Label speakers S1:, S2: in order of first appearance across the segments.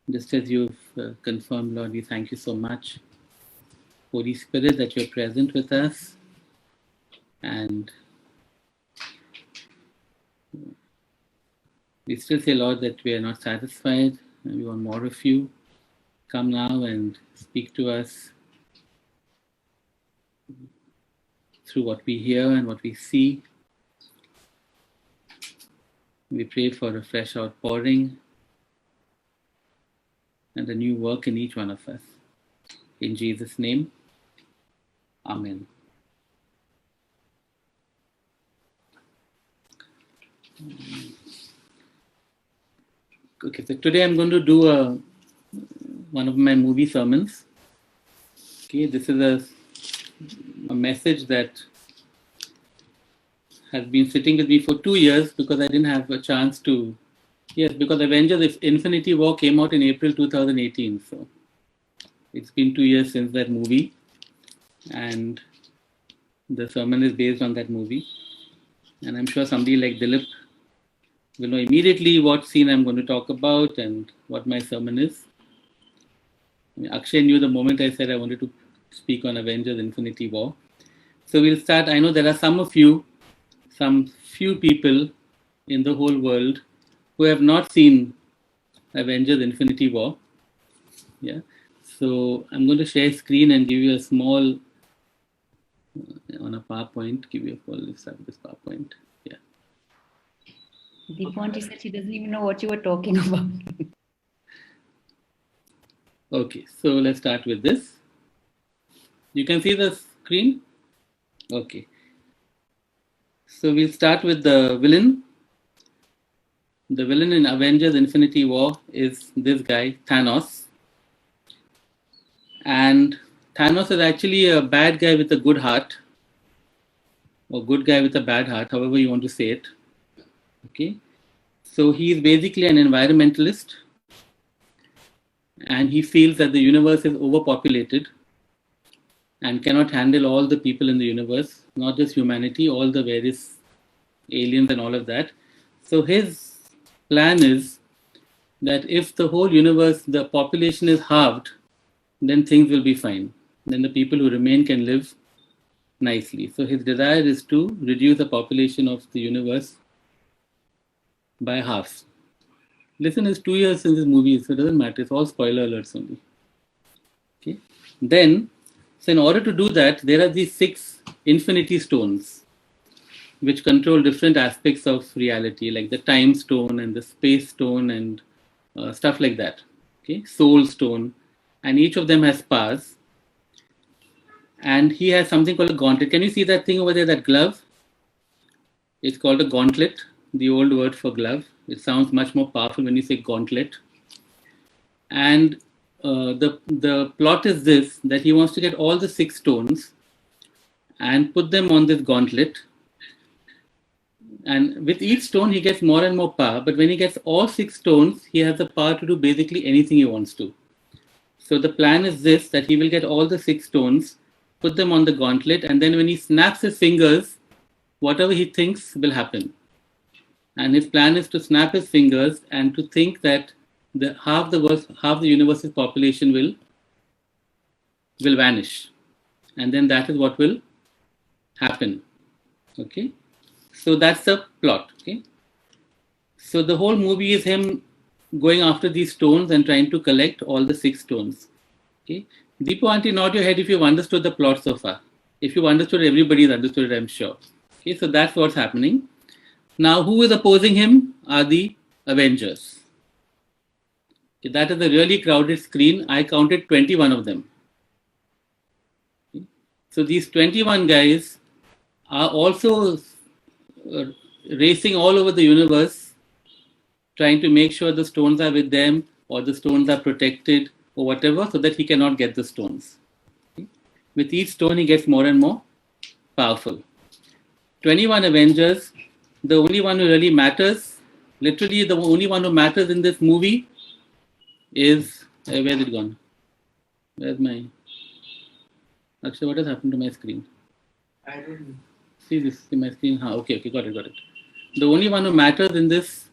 S1: Just as you've confirmed, Lord, we thank you so much. Holy Spirit, that you're present with us. And we still say, Lord, that we are not satisfied and we want more of you. Come now and speak to us through what we hear and what we see. We pray for a fresh outpouring and a new work in each one of us. In Jesus' name, Amen. Okay, so today I'm going to do one of my movie sermons. Okay, this is a message that has been sitting with me for 2 years because I didn't have a chance to. Yes, because Avengers Infinity War came out in April 2018. So it's been 2 years since that movie. And the sermon is based on that movie. And I'm sure somebody like Dilip will know immediately what scene I'm going to talk about and what my sermon is. I mean, Akshay knew the moment I said I wanted to speak on Avengers Infinity War. So we'll start. I know there are some few people in the whole world who have not seen Avengers Infinity War. Yeah. So I'm going to share screen and give you a small, on a PowerPoint, give you a full list of this PowerPoint. Yeah.
S2: Deepa aunty said she doesn't even know what you were talking about.
S1: Okay, so let's start with this. You can see the screen? Okay. So we'll start with the villain. The villain in Avengers Infinity War is this guy, Thanos. And Thanos is actually a bad guy with a good heart, or good guy with a bad heart, however you want to say it. Okay. So he is basically an environmentalist, and he feels that the universe is overpopulated and cannot handle all the people in the universe, not just humanity, all the various aliens and all of that. So his plan is that if the whole universe, the population is halved, then things will be fine. Then the people who remain can live nicely. So his desire is to reduce the population of the universe by half. Listen, it's 2 years since this movie, so it doesn't matter. It's all spoiler alerts only. Okay. Then, so in order to do that, there are these 6 infinity stones which control different aspects of reality, like the time stone and the space stone and stuff like that. Okay, soul stone, and each of them has powers. And he has something called a gauntlet. Can you see that thing over there, that glove? It's called a gauntlet, the old word for glove. It sounds much more powerful when you say gauntlet. And the plot is this, that he wants to get all the 6 stones and put them on this gauntlet. And with each stone, he gets more and more power. But when he gets all 6 stones, he has the power to do basically anything he wants to. So the plan is this, that he will get all the 6 stones, put them on the gauntlet, and then when he snaps his fingers, whatever he thinks will happen. And his plan is to snap his fingers and to think that half the universe's population will vanish. And then that is what will happen. Okay. So that's the plot. Okay. So the whole movie is him going after these stones and trying to collect all the 6 stones. Okay. Deepa aunty, nod your head if you've understood the plot so far. If you've understood, everybody's understood it, I'm sure. Okay, so that's what's happening. Now, who is opposing him are the Avengers. Okay, that is a really crowded screen. I counted 21 of them. Okay. So these 21 guys are also racing all over the universe, trying to make sure the stones are with them or the stones are protected or whatever, so that he cannot get the stones. Okay. With each stone, he gets more and more powerful. 21 Avengers, the only one who really matters, literally the only one who matters in this movie is, where's it gone? Where's my, actually what has happened to my screen?
S3: I don't know.
S1: See this in my screen? Okay, got it. The only one who matters in this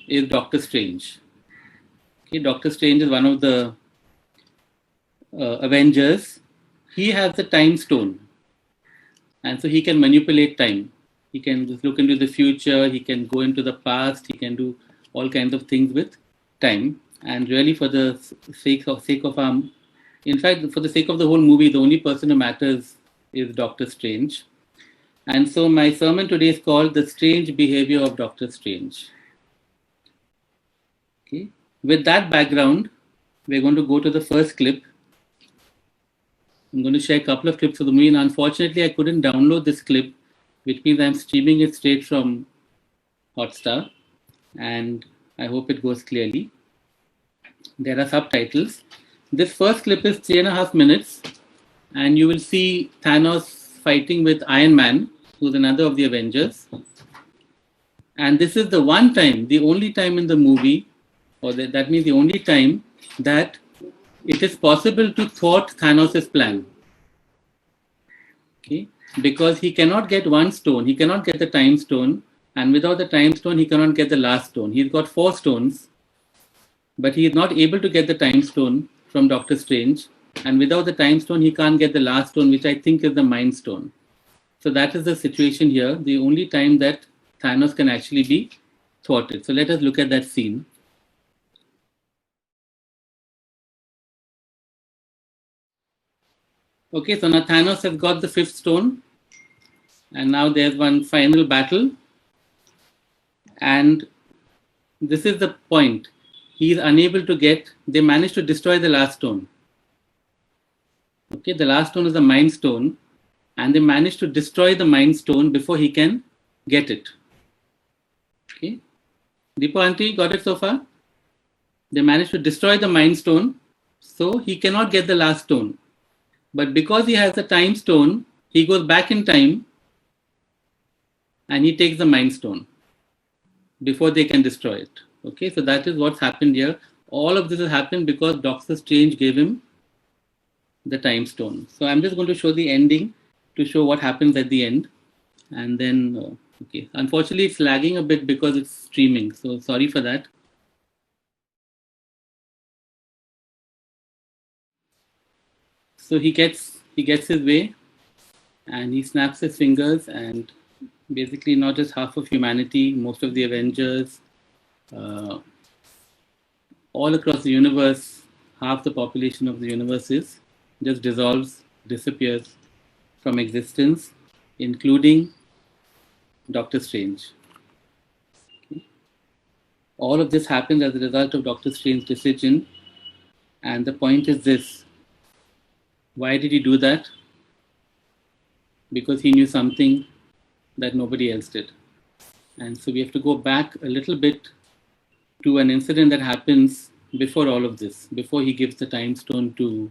S1: is Doctor Strange. Okay, Doctor Strange is one of the Avengers. He has the time stone, and so he can manipulate time. He can just look into the future. He can go into the past. He can do all kinds of things with time. And really, for the sake of in fact, for the sake of the whole movie, the only person who matters is Doctor Strange. And so my sermon today is called "The Strange Behavior of Doctor Strange." Okay. With that background, we're going to go to the first clip. I'm going to share a couple of clips of the movie, and unfortunately, I couldn't download this clip, which means I'm streaming it straight from Hotstar, and I hope it goes clearly. There are subtitles. This first clip is 3.5 minutes, and you will see Thanos fighting with Iron Man, who's another of the Avengers. And this is the one time, the only time in the movie, or that means the only time that it is possible to thwart Thanos' plan. Okay? Because he cannot get one stone, he cannot get the time stone, and without the time stone, he cannot get the last stone. He's got 4 stones, but he is not able to get the time stone from Doctor Strange. And without the time stone, he can't get the last stone, which I think is the Mind Stone. So that is the situation here, the only time that Thanos can actually be thwarted. So let us look at that scene. Okay, so now Thanos has got the 5th stone, and now there's one final battle. And this is the point. He is unable to get, they managed to destroy the last stone. Okay, the last stone is the Mind Stone, and they managed to destroy the Mind Stone before he can get it. Okay, Deepa Aunty, got it so far? They managed to destroy the Mind Stone, so he cannot get the last stone. But because he has the time stone, he goes back in time and he takes the Mind Stone before they can destroy it. Okay, so that is what's happened here. All of this has happened because Doctor Strange gave him the time stone. So I'm just going to show the ending to show what happens at the end. And then, okay, unfortunately it's lagging a bit because it's streaming. So sorry for that. So he gets his way, and he snaps his fingers, and basically not just half of humanity, most of the Avengers, all across the universe, half the population of the universe just dissolves, disappears from existence, including Doctor Strange. Okay. All of this happens as a result of Doctor Strange's decision, and the point is this. Why did he do that? Because he knew something that nobody else did. And so we have to go back a little bit to an incident that happens before all of this, before he gives the time stone to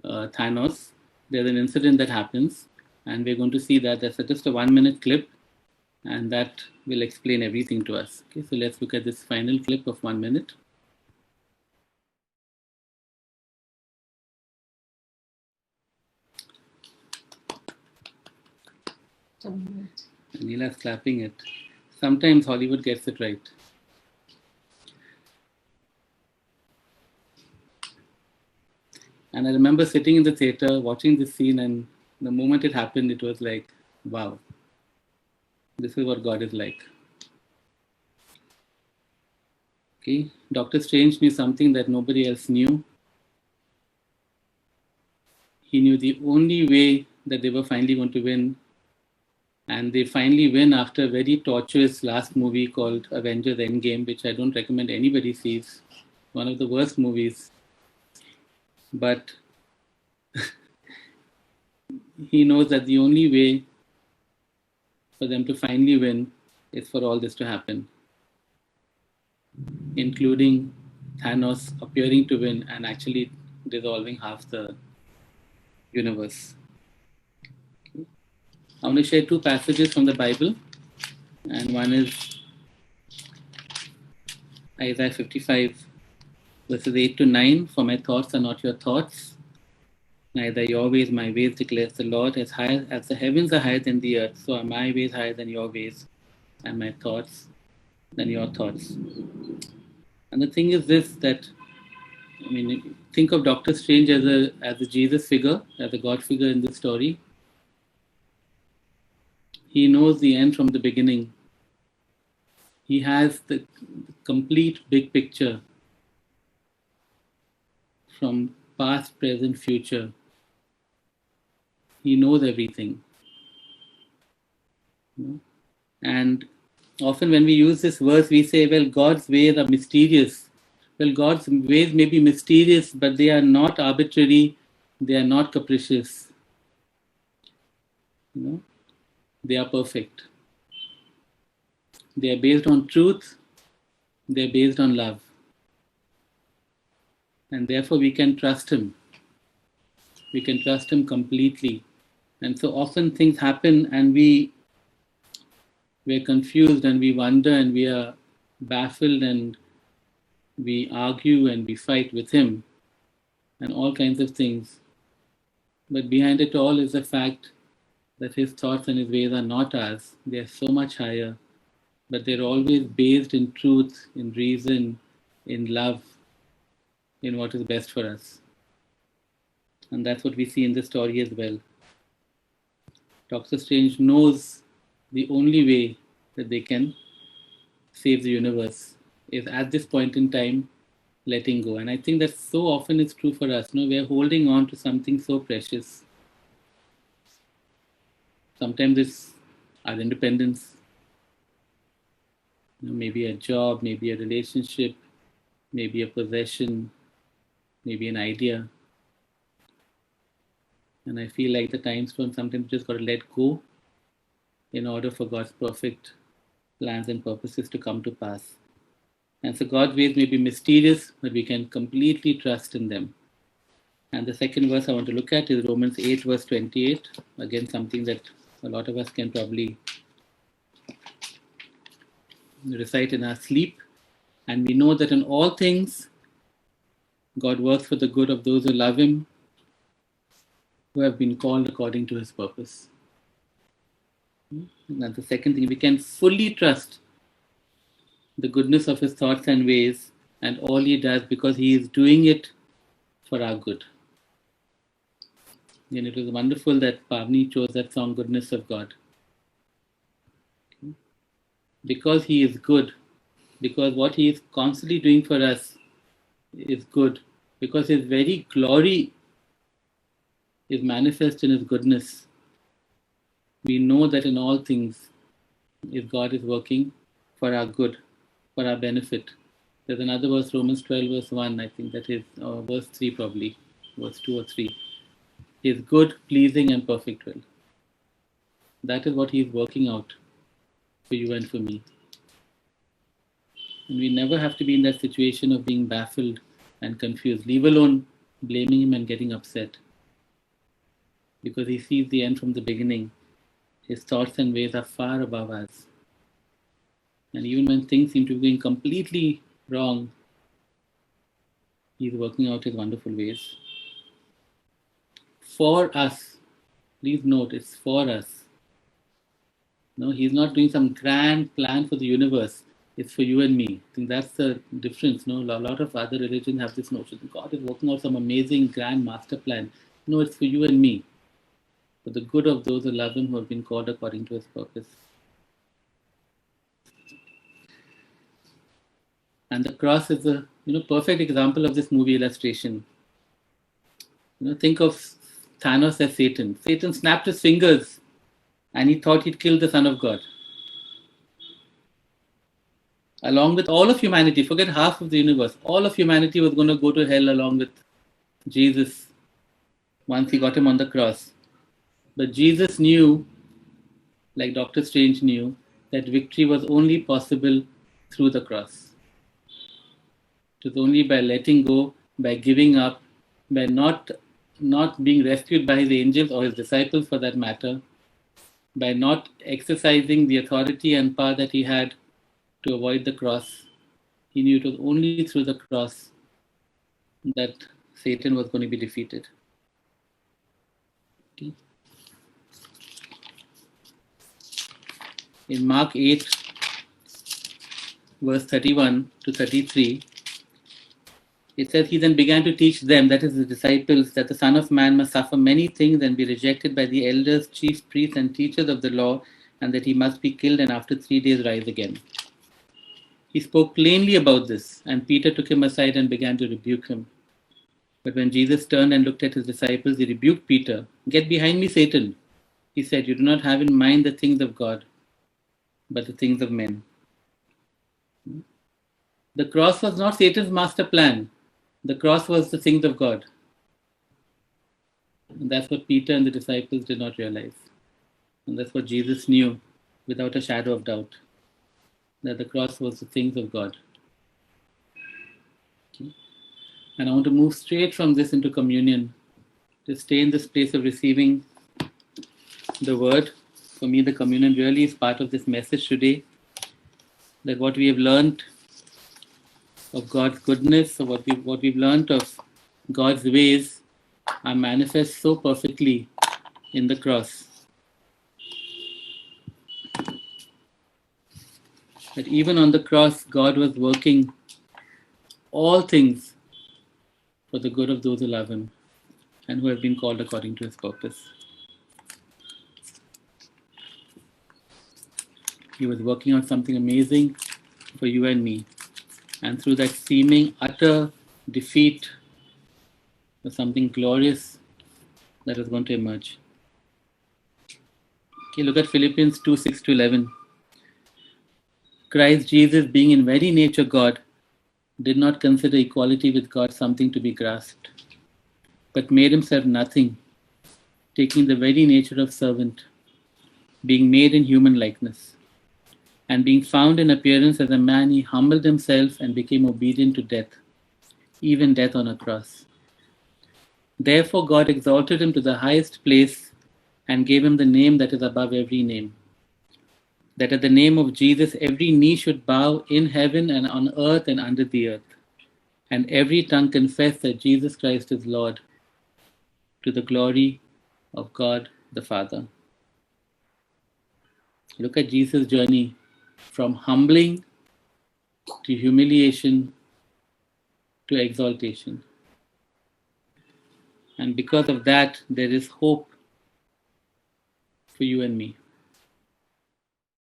S1: Thanos. There's an incident that happens, and we're going to see that. That's just a 1-minute clip, and that will explain everything to us. Okay, so let's look at this final clip of 1 minute. Neela's clapping it. Sometimes Hollywood gets it right. And I remember sitting in the theater watching this scene, and the moment it happened, it was like, wow, this is what God is like. Okay, Doctor Strange knew something that nobody else knew. He knew the only way that they were finally going to win, and they finally win after a very tortuous last movie called Avengers Endgame, which I don't recommend anybody sees. One of the worst movies. But he knows that the only way for them to finally win is for all this to happen, including Thanos appearing to win and actually dissolving half the universe. Okay. I want to share 2 passages from the Bible, and one is Isaiah 55, verses 8 to 9. For my thoughts are not your thoughts, neither your ways my ways, declares the Lord. As high as the heavens are higher than the earth, so are my ways higher than your ways, and my thoughts than your thoughts. And the thing is this, that, I mean, think of Doctor Strange as a Jesus figure, as a God figure in the story. He knows the end from the beginning. He has the complete big picture from past, present, future. He knows everything. You know? And often when we use this verse, we say, well, God's ways are mysterious. Well, God's ways may be mysterious, but they are not arbitrary. They are not capricious. You know? They are perfect. They are based on truth. They are based on love. And therefore we can trust Him. We can trust Him completely. And so often things happen and we're confused and we wonder and we are baffled and we argue and we fight with Him and all kinds of things. But behind it all is the fact that His thoughts and His ways are not ours. They are so much higher, but they're always based in truth, in reason, in love, in what is best for us. And that's what we see in the story as well. Doctor Strange knows the only way that they can save the universe is at this point in time letting go. And I think that so often is true for us. We're holding on to something so precious. Sometimes it's our independence, maybe a job, maybe a relationship, maybe a possession, maybe an idea. And I feel like the times when sometimes you just got to let go in order for God's perfect plans and purposes to come to pass. And so God's ways may be mysterious, but we can completely trust in them. And the second verse I want to look at is Romans 8, verse 28. Again, something that a lot of us can probably recite in our sleep. And we know that in all things, God works for the good of those who love Him, who have been called according to His purpose. And that's the second thing. We can fully trust the goodness of His thoughts and ways and all He does because He is doing it for our good. And it was wonderful that Pavni chose that song, Goodness of God. Because He is good, because what He is constantly doing for us is good, because His very glory is manifest in His goodness, we know that in all things, if God is working for our good, for our benefit. There's another verse, Romans 12, verse 1, I think that is, verse 3 probably, verse 2 or 3. His good, pleasing, and perfect will. That is what He is working out for you and for me. And we never have to be in that situation of being baffled and confused, leave alone blaming Him and getting upset. Because He sees the end from the beginning. His thoughts and ways are far above us. And even when things seem to be going completely wrong, He's working out His wonderful ways. For us. Please note, it's for us. No, He's not doing some grand plan for the universe. It's for you and me. I think that's the difference. No, a lot of other religions have this notion. God is working out some amazing grand master plan. No, it's for you and me. For the good of those who love Him, who have been called according to His purpose. And the cross is a perfect example of this movie illustration. Think of Thanos as Satan. Satan snapped his fingers and he thought he'd kill the Son of God. Along with all of humanity, forget half of the universe, all of humanity was going to go to hell along with Jesus once he got Him on the cross. But Jesus knew, like Doctor Strange knew, that victory was only possible through the cross. It was only by letting go, by giving up, by not being rescued by His angels or His disciples for that matter, by not exercising the authority and power that He had to avoid the cross. He knew it was only through the cross that Satan was going to be defeated. Okay. In Mark 8, verse 31 to 33, It says he then began to teach them, that is the disciples, that the Son of Man must suffer many things and be rejected by the elders, chief priests, and teachers of the law, and that he must be killed and after 3 days rise again. He spoke plainly about this, and Peter took him aside and began to rebuke him. But when Jesus turned and looked at his disciples, he rebuked Peter. "Get behind me, Satan," he said. "You do not have in mind the things of God, but the things of men." The cross was not Satan's master plan. The cross was the things of God. And that's what Peter and the disciples did not realize. And that's what Jesus knew without a shadow of doubt, that the cross was the things of God. Okay. And I want to move straight from this into communion, to stay in this place of receiving the word. For me, the communion really is part of this message today, that what we have learned of God's goodness, or what we've learned of God's ways, are manifest so perfectly in the cross. That even on the cross, God was working all things for the good of those who love Him and who have been called according to His purpose. He was working on something amazing for you and me. And through that seeming utter defeat, was something glorious that was going to emerge. Okay, look at Philippians 2, 6-11. Christ Jesus, being in very nature God, did not consider equality with God something to be grasped, but made himself nothing, taking the very nature of servant, being made in human likeness. And being found in appearance as a man, he humbled himself and became obedient to death, even death on a cross. Therefore God exalted him to the highest place and gave him the name that is above every name, that at the name of Jesus every knee should bow in heaven and on earth and under the earth, and every tongue confess that Jesus Christ is Lord, to the glory of God the Father. Look at Jesus' journey from humbling to humiliation to exaltation. And because of that, there is hope for you and me.